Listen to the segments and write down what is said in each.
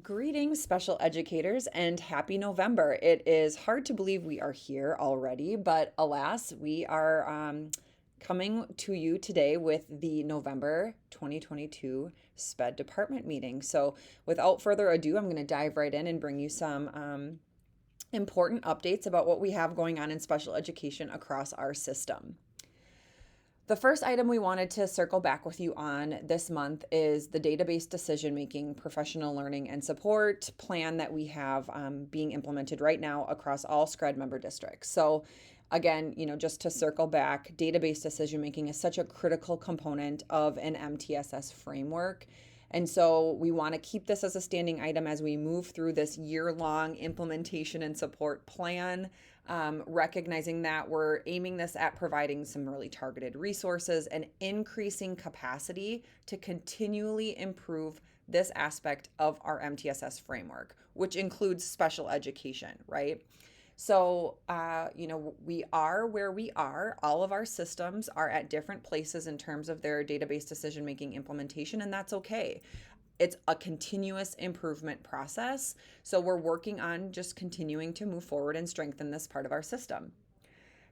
Greetings, special educators, and happy November. It is hard to believe we are here already, but alas, we are coming to you today with the November 2022 SpEd department meeting. So, without further ado, I'm going to dive right in and bring you some important updates about what we have going on in special education across our system. The first item we wanted to circle back with you on this month is the database decision-making, professional learning, and support plan that we have being implemented right now across all SpEd member districts. So again, just to circle back, database decision-making is such a critical component of an MTSS framework. And so we want to keep this as a standing item as we move through this year-long implementation and support plan. Recognizing that we're aiming this at providing some really targeted resources and increasing capacity to continually improve this aspect of our MTSS framework, which includes special education, right? So, we are where we are. All of our systems are at different places in terms of their database decision-making implementation, and that's okay. It's a continuous improvement process. So we're working on just continuing to move forward and strengthen this part of our system.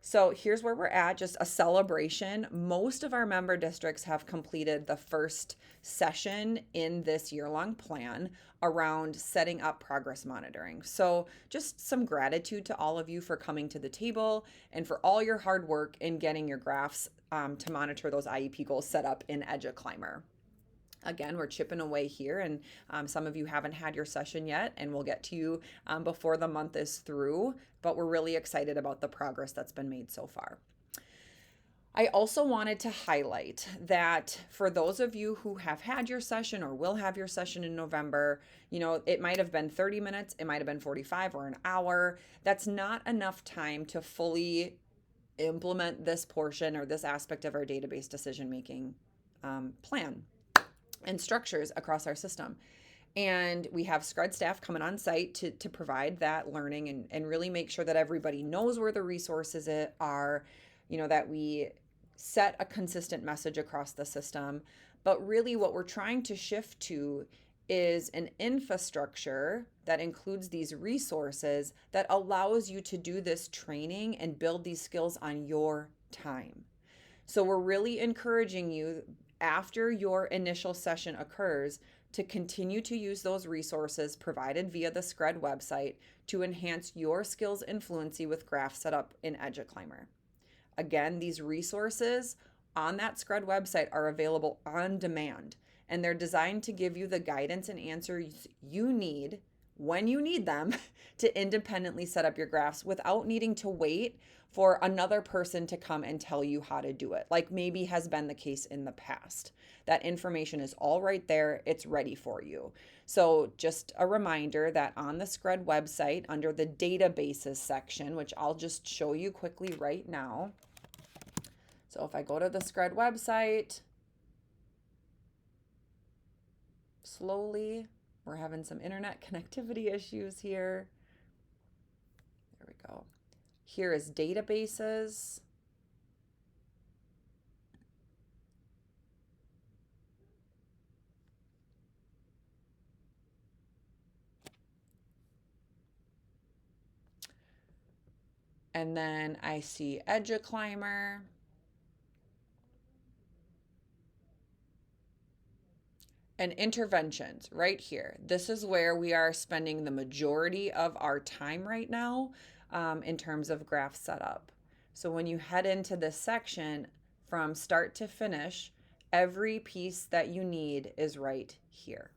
So here's where we're at, just a celebration. Most of our member districts have completed the first session in this year-long plan around setting up progress monitoring. So just some gratitude to all of you for coming to the table and for all your hard work in getting your graphs to monitor those IEP goals set up in EduClimber. Again, we're chipping away here, and some of you haven't had your session yet, and we'll get to you before the month is through, but we're really excited about the progress that's been made so far. I also wanted to highlight that for those of you who have had your session or will have your session in November, it might have been 30 minutes, it might have been 45 or an hour. That's not enough time to fully implement this portion or this aspect of our database decision-making plan and structures across our system. And we have SpEd staff coming on site to provide that learning and really make sure that everybody knows where the resources are, that we set a consistent message across the system. But really what we're trying to shift to is an infrastructure that includes these resources that allows you to do this training and build these skills on your time. So we're really encouraging you after your initial session occurs to continue to use those resources provided via the SpEd website to enhance your skills and fluency with graph setup in EduClimber. Again, these resources on that SpEd website are available on demand, and they're designed to give you the guidance and answers you need when you need them to independently set up your graphs without needing to wait for another person to come and tell you how to do it, like maybe has been the case in the past. That information is all right there. It's ready for you. So just a reminder that on the SpEd website, under the databases section, which I'll just show you quickly right now. So if I go to the SpEd website, slowly, we're having some internet connectivity issues here. There we go. Here is databases. And then I see EduClimber. And interventions right here. This is where we are spending the majority of our time right now in terms of graph setup. So when you head into this section from start to finish, every piece that you need is right here.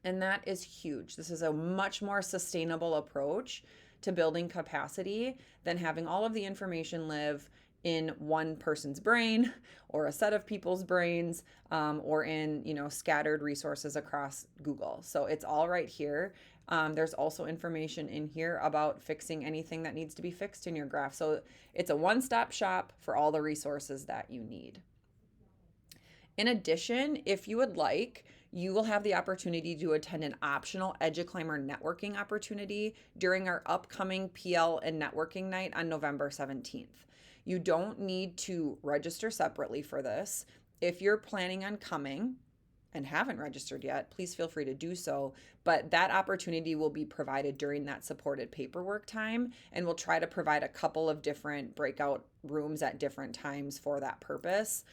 And that is huge. This is a much more sustainable approach to building capacity than having all of the information live in one person's brain or a set of people's brains or in scattered resources across Google. So it's all right here. There's also information in here about fixing anything that needs to be fixed in your graph. So it's a one-stop shop for all the resources that you need. In addition, if you would like, you will have the opportunity to attend an optional EduClimber networking opportunity during our upcoming PL and networking night on November 17th. You don't need to register separately for this. If you're planning on coming, and haven't registered yet, please feel free to do so. But that opportunity will be provided during that supported paperwork time, and we'll try to provide a couple of different breakout rooms at different times for that purpose,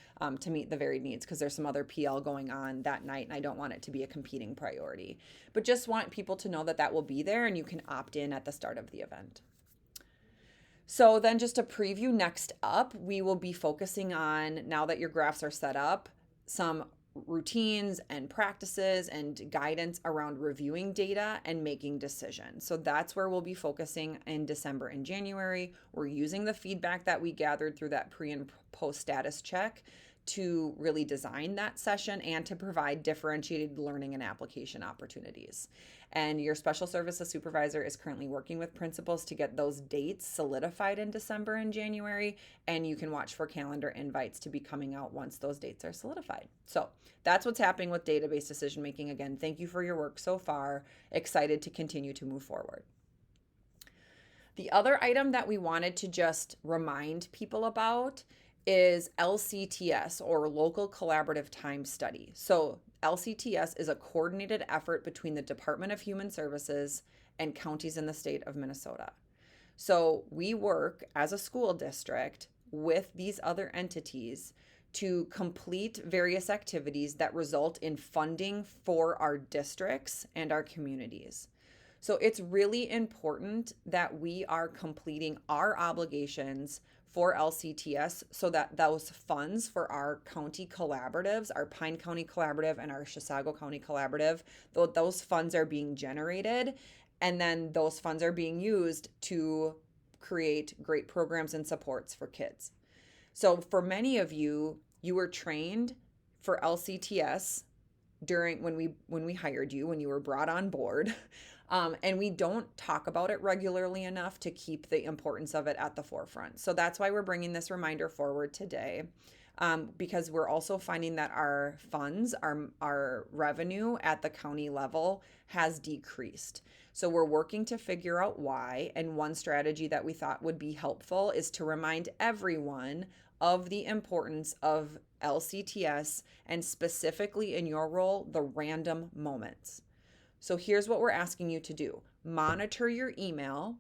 to meet the varied needs, because there's some other PL going on that night, and I don't want it to be a competing priority. But just want people to know that that will be there, and you can opt in at the start of the event. So then just a preview, next up, we will be focusing on, now that your graphs are set up, some routines and practices and guidance around reviewing data and making decisions. So that's where we'll be focusing in December and January. We're using the feedback that we gathered through that pre and post status check to really design that session and to provide differentiated learning and application opportunities. And your special services supervisor is currently working with principals to get those dates solidified in December and January, and you can watch for calendar invites to be coming out once those dates are solidified. So that's what's happening with database decision making. Again, thank you for your work so far. Excited to continue to move forward. The other item that we wanted to just remind people about is LCTS, or Local Collaborative Time Study. So LCTS is a coordinated effort between the Department of Human Services and counties in the state of Minnesota. So we work as a school district with these other entities to complete various activities that result in funding for our districts and our communities. So it's really important that we are completing our obligations for LCTS so that those funds for our county collaboratives, our Pine County Collaborative and our Chisago County Collaborative, those funds are being generated, and then those funds are being used to create great programs and supports for kids. So for many of you, you were trained for LCTS during when we hired you, when you were brought on board. And we don't talk about it regularly enough to keep the importance of it at the forefront. So that's why we're bringing this reminder forward today, because we're also finding that our funds, our revenue at the county level has decreased. So we're working to figure out why. And one strategy that we thought would be helpful is to remind everyone of the importance of LCTS, and specifically in your role, the random moments. So here's what we're asking you to do. Monitor your email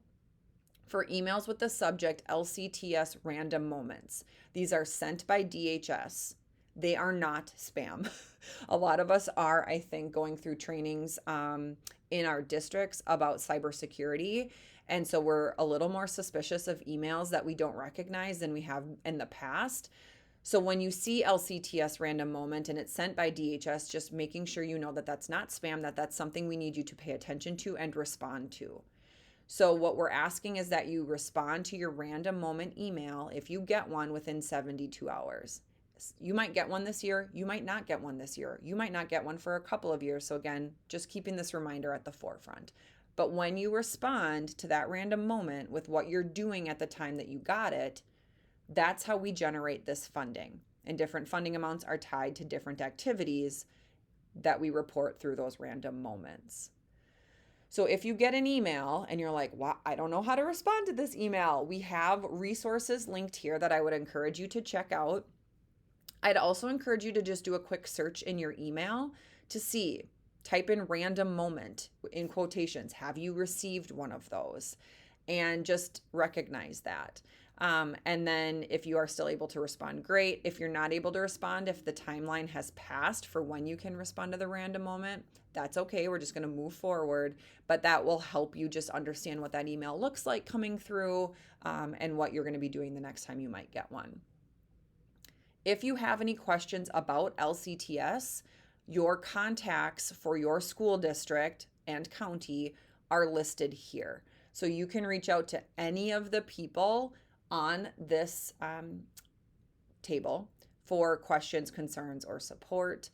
for emails with the subject LCTS random moments. These are sent by DHS. They are not spam. A lot of us are, I think, going through trainings in our districts about cybersecurity. And so we're a little more suspicious of emails that we don't recognize than we have in the past. So when you see LCTS random moment and it's sent by DHS, just making sure you know that that's not spam, that that's something we need you to pay attention to and respond to. So what we're asking is that you respond to your random moment email if you get one within 72 hours. You might get one this year, you might not get one this year, you might not get one for a couple of years. So again, just keeping this reminder at the forefront. But when you respond to that random moment with what you're doing at the time that you got it, that's how we generate this funding. And different funding amounts are tied to different activities that we report through those random moments. So if you get an email and you're like, wow, I don't know how to respond to this email, we have resources linked here that I would encourage you to check out. I'd also encourage you to just do a quick search in your email to see, type in random moment in quotations. Have you received one of those? And just recognize that. And then if you are still able to respond, great. If you're not able to respond, if the timeline has passed for when you can respond to the random moment, that's okay. We're just going to move forward, but that will help you just understand what that email looks like coming through, and what you're going to be doing the next time you might get one. If you have any questions about LCTS, your contacts for your school district and county are listed here. So you can reach out to any of the people on this table for questions, concerns, or support.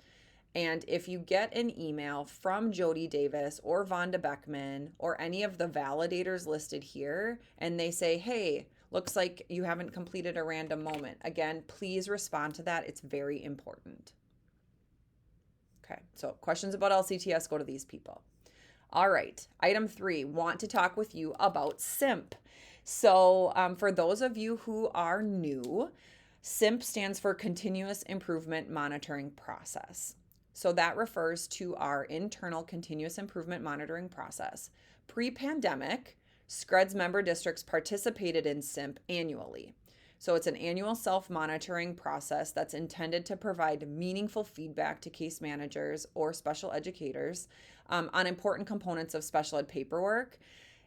And if you get an email from Jody Davis or Vonda Beckman or any of the validators listed here, and they say, hey, looks like you haven't completed a random moment, again, please respond to that. It's very important. Okay, so questions about LCTS, go to these people. All right, item 3, want to talk with you about CIMP. So for those of you who are new, CIMP stands for Continuous Improvement Monitoring Process. So that refers to our internal continuous improvement monitoring process. Pre-pandemic, SpEd's member districts participated in CIMP annually. So it's an annual self-monitoring process that's intended to provide meaningful feedback to case managers or special educators on important components of special ed paperwork.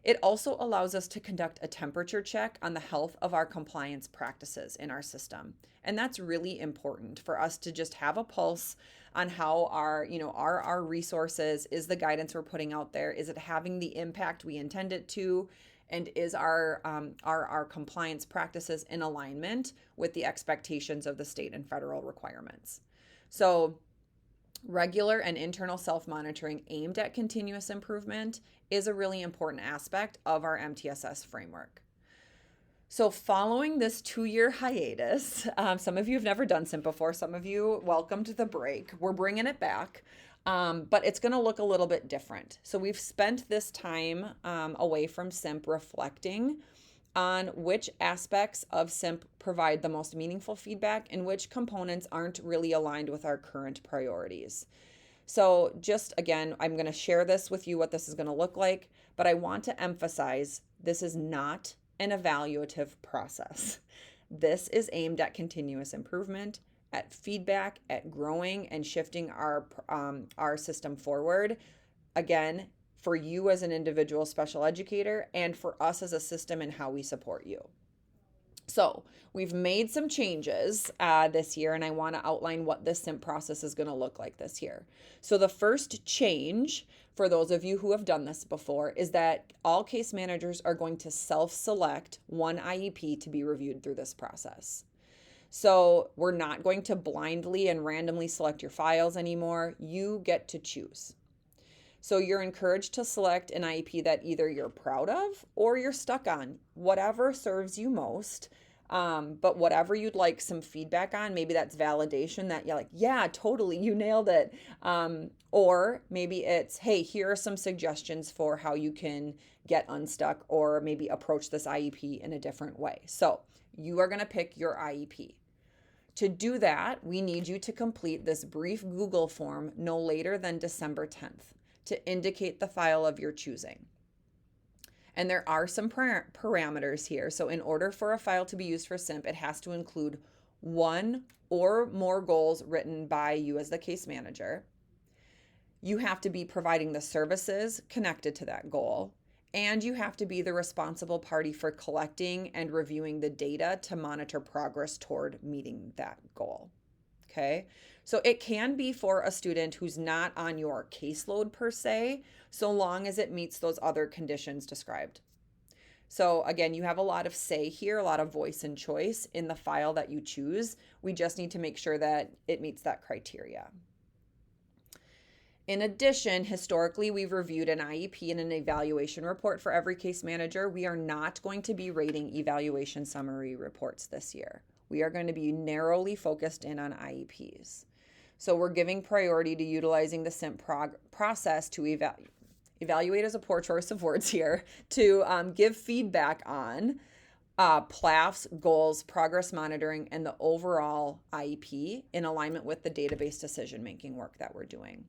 It also allows us to conduct a temperature check on the health of our compliance practices in our system. And that's really important for us to just have a pulse on how our resources, is the guidance we're putting out there, is it having the impact we intend it to, and is our compliance practices in alignment with the expectations of the state and federal requirements. So regular and internal self-monitoring aimed at continuous improvement is a really important aspect of our MTSS framework. So following this 2-year hiatus, some of you have never done CIMP before, some of you welcomed the break. We're bringing it back, but it's going to look a little bit different. So we've spent this time away from CIMP reflecting on which aspects of CIMP provide the most meaningful feedback and which components aren't really aligned with our current priorities. So just again, I'm going to share this with you, what this is going to look like, but I want to emphasize this is not an evaluative process. This is aimed at continuous improvement, at feedback, at growing and shifting our system forward. Again, for you as an individual special educator and for us as a system and how we support you. So we've made some changes this year, and I want to outline what this CIMP process is going to look like this year. So the first change, for those of you who have done this before, is that all case managers are going to self-select one IEP to be reviewed through this process. So we're not going to blindly and randomly select your files anymore. You get to choose. So you're encouraged to select an IEP that either you're proud of or you're stuck on, whatever serves you most. But whatever you'd like some feedback on, maybe that's validation that you're like, yeah, totally, you nailed it. Or maybe it's, hey, here are some suggestions for how you can get unstuck or maybe approach this IEP in a different way. So you are going to pick your IEP. To do that, we need you to complete this brief Google form no later than December 10th to indicate the file of your choosing. And there are some parameters here. So in order for a file to be used for CIMP, it has to include one or more goals written by you as the case manager. You have to be providing the services connected to that goal. And you have to be the responsible party for collecting and reviewing the data to monitor progress toward meeting that goal. Okay, so it can be for a student who's not on your caseload per se, so long as it meets those other conditions described. So again, you have a lot of say here, a lot of voice and choice in the file that you choose. We just need to make sure that it meets that criteria. In addition, historically, we've reviewed an IEP and an evaluation report for every case manager. We are not going to be rating evaluation summary reports this year. We are going to be narrowly focused in on IEPs. So we're giving priority to utilizing the CIMP process to evaluate is a poor choice of words here, to give feedback on PLAFs, goals, progress monitoring, and the overall IEP in alignment with the database decision-making work that we're doing.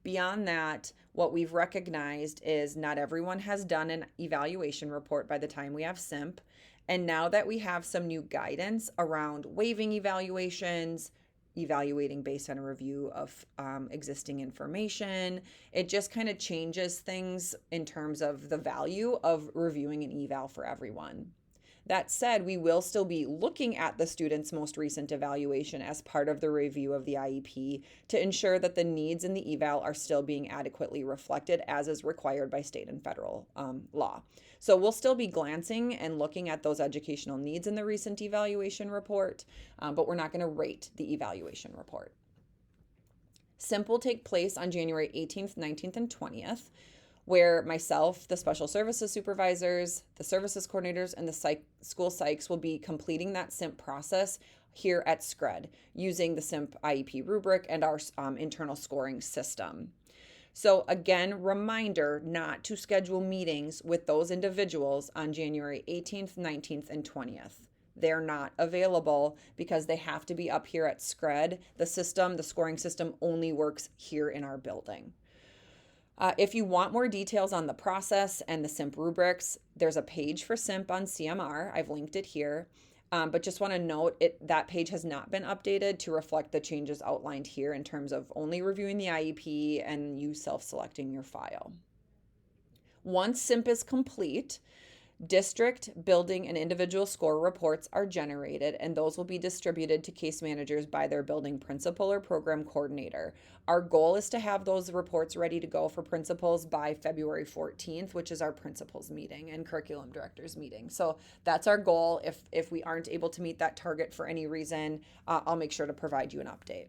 Beyond that, what we've recognized is not everyone has done an evaluation report by the time we have CIMP. And now that we have some new guidance around waiving evaluations, evaluating based on a review of existing information, it just kind of changes things in terms of the value of reviewing an eval for everyone. That said, we will still be looking at the student's most recent evaluation as part of the review of the IEP to ensure that the needs in the eval are still being adequately reflected as is required by state and federal law. So we'll still be glancing and looking at those educational needs in the recent evaluation report, but we're not going to rate the evaluation report. CIMP will take place on January 18th, 19th, and 20th. Where myself, the special services supervisors, the services coordinators, and the school psychs will be completing that CIMP process here at SpEd using the CIMP IEP rubric and our internal scoring system. So again, reminder not to schedule meetings with those individuals on January 18th, 19th, and 20th. they're not available because they have to be up here at SpEd. The scoring system only works here in our building. If you want more details on the process and the CIMP rubrics, there's a page for CIMP on CMR. I've linked it here. But just want to note that page has not been updated to reflect the changes outlined here in terms of only reviewing the IEP and you self-selecting your file. Once CIMP is complete, district, building, and individual score reports are generated, and those will be distributed to case managers by their building principal or program coordinator. Our goal is to have those reports ready to go for principals by February 14th, which is our principals meeting and curriculum directors meeting. So that's our goal. If we aren't able to meet that target for any reason, I'll make sure to provide you an update.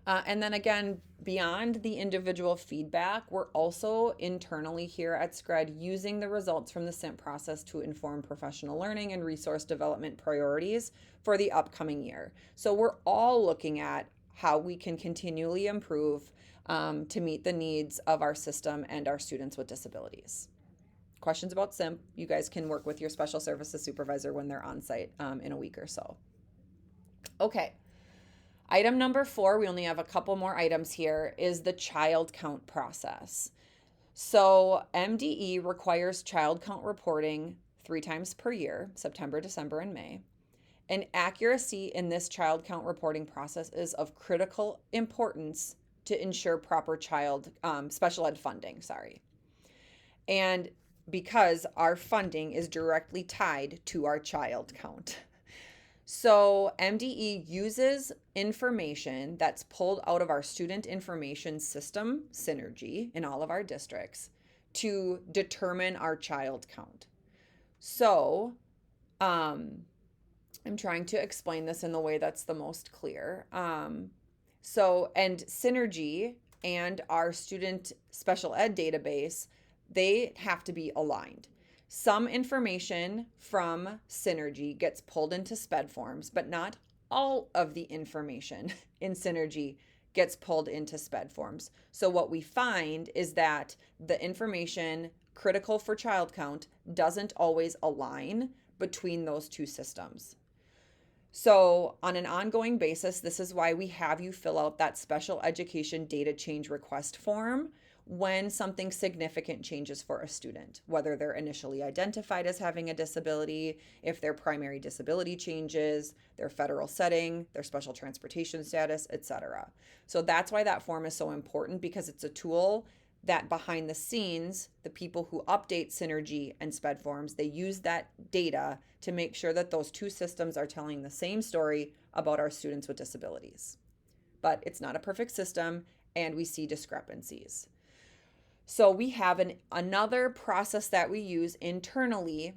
And then again, beyond the individual feedback, we're also internally here at SpEd using the results from the CIMP process to inform professional learning and resource development priorities for the upcoming year. So we're all looking at how we can continually improve to meet the needs of our system and our students with disabilities. Questions about CIMP, you guys can work with your special services supervisor when they're on site in a week or so. Okay. Item number 4, we only have a couple more items here, is the child count process. So MDE requires child count reporting 3 times per year, September, December, and May. And accuracy in this child count reporting process is of critical importance to ensure proper special ed funding, And because our funding is directly tied to our child count. So MDE uses information that's pulled out of our student information system, Synergy, in all of our districts to determine our child count. So I'm trying to explain this in the way that's the most clear. And Synergy and our student special ed database, they have to be aligned. Some information from Synergy gets pulled into SpEd forms, but not all of the information in Synergy gets pulled into SpEd forms. So what we find is that the information critical for child count doesn't always align between those two systems. So on an ongoing basis, this is why we have you fill out that special education data change request form when something significant changes for a student, whether they're initially identified as having a disability, if their primary disability changes, their federal setting, their special transportation status, etc. So that's why that form is so important, because it's a tool that behind the scenes, the people who update Synergy and SpEd forms, they use that data to make sure that those two systems are telling the same story about our students with disabilities. But it's not a perfect system, and we see discrepancies. So we have another process that we use internally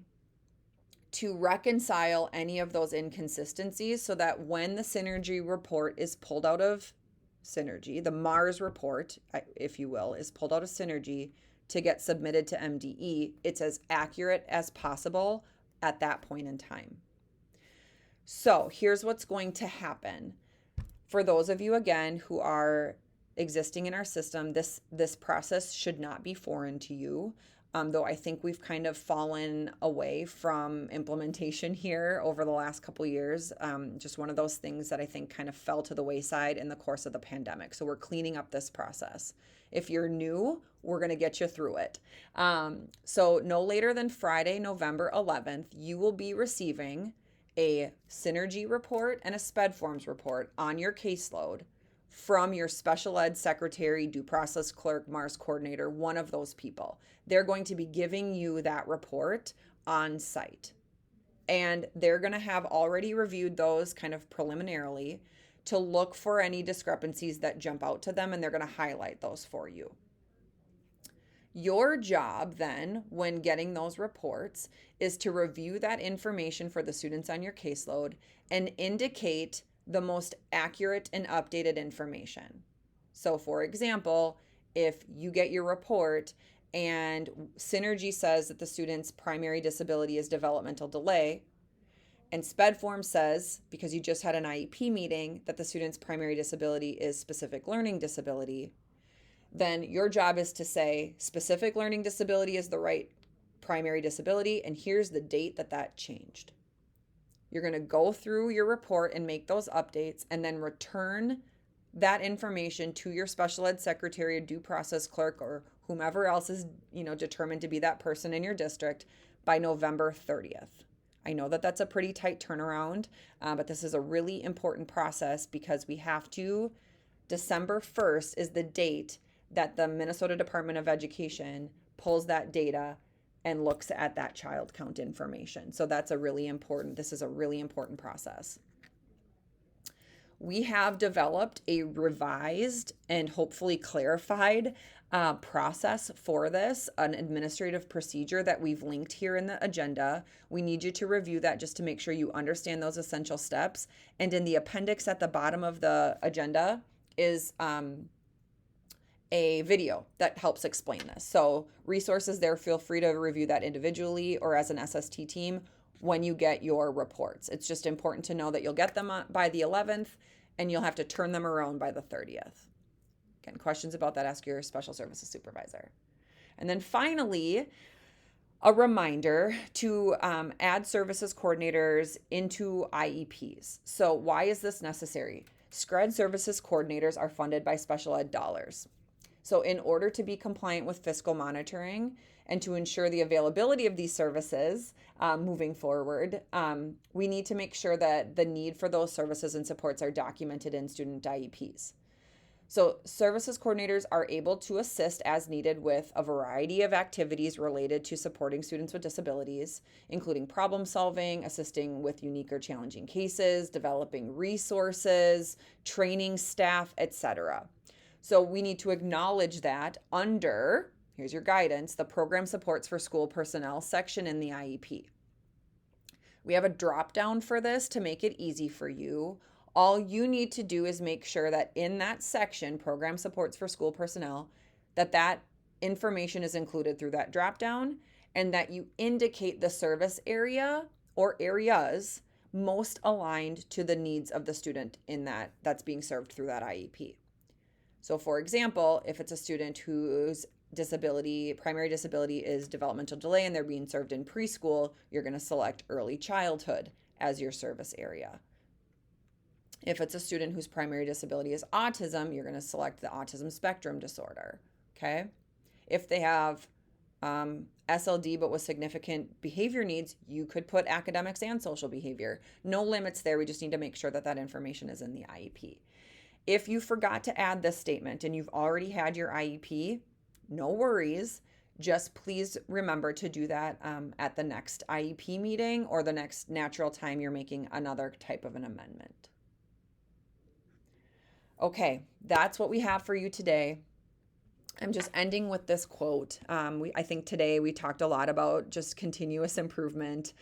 to reconcile any of those inconsistencies so that when the Synergy report is pulled out of Synergy, the MARS report, if you will, is pulled out of Synergy to get submitted to MDE, it's as accurate as possible at that point in time. So here's what's going to happen. For those of you, again, who are existing in our system, this process should not be foreign to you, though I think we've kind of fallen away from implementation here over the last couple years. Just one of those things that I think kind of fell to the wayside in the course of the pandemic. So we're cleaning up this process. If you're new, we're going to get you through it. So no later than Friday, November 11th, you will be receiving a Synergy report and a SpEd forms report on your caseload from your special ed secretary, due process clerk, MARS coordinator, one of those people. They're going to be giving you that report on site. And they're going to have already reviewed those kind of preliminarily to look for any discrepancies that jump out to them, and they're going to highlight those for you. Your job then, when getting those reports, is to review that information for the students on your caseload and indicate the most accurate and updated information. So for example, if you get your report and Synergy says that the student's primary disability is developmental delay, and SpEd form says, because you just had an IEP meeting, that the student's primary disability is specific learning disability, then your job is to say specific learning disability is the right primary disability, and here's the date that changed. You're going to go through your report and make those updates and then return that information to your special ed secretary, due process clerk, or whomever else is, determined to be that person in your district by November 30th. I know that that's a pretty tight turnaround, but this is a really important process because we have to, December 1st is the date that the Minnesota Department of Education pulls that data and looks at that child count information. So this is a really important process. We have developed a revised and hopefully clarified process for this, an administrative procedure that we've linked here in the agenda. We need you to review that just to make sure you understand those essential steps. And in the appendix at the bottom of the agenda is a video that helps explain this. So resources there, feel free to review that individually or as an SST team when you get your reports. It's just important to know that you'll get them by the 11th and you'll have to turn them around by the 30th. Again, questions about that, ask your special services supervisor. And then finally, a reminder to add services coordinators into IEPs. So why is this necessary? SpEd services coordinators are funded by special ed dollars. So in order to be compliant with fiscal monitoring and to ensure the availability of these services moving forward, we need to make sure that the need for those services and supports are documented in student IEPs. So services coordinators are able to assist as needed with a variety of activities related to supporting students with disabilities, including problem solving, assisting with unique or challenging cases, developing resources, training staff, etc. So we need to acknowledge that under, here's your guidance, the program supports for school personnel section in the IEP. We have a drop down for this to make it easy for you. All you need to do is make sure that in that section, program supports for school personnel, that information is included through that drop down and that you indicate the service area or areas most aligned to the needs of the student in that's being served through that IEP. So for example, if it's a student whose primary disability is developmental delay and they're being served in preschool, you're going to select early childhood as your service area. If it's a student whose primary disability is autism, you're going to select the autism spectrum disorder, okay? If they have SLD but with significant behavior needs, you could put academics and social behavior. No limits there. We just need to make sure that information is in the IEP. If you forgot to add this statement and you've already had your IEP, no worries. Just please remember to do that at the next IEP meeting or the next natural time you're making another type of an amendment. Okay, that's what we have for you today. I'm just ending with this quote. I think today we talked a lot about just continuous improvement,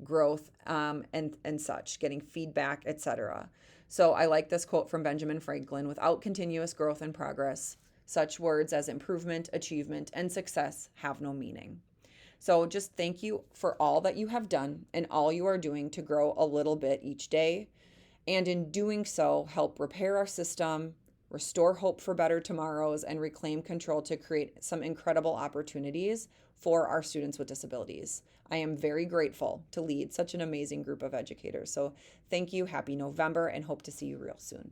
growth, and such, getting feedback, etc. So I like this quote from Benjamin Franklin: without continuous growth and progress, such words as improvement, achievement, and success have no meaning. So just thank you for all that you have done and all you are doing to grow a little bit each day. And in doing so, help repair our system, restore hope for better tomorrows, and reclaim control to create some incredible opportunities for our students with disabilities. I am very grateful to lead such an amazing group of educators. So thank you, happy November, and hope to see you real soon.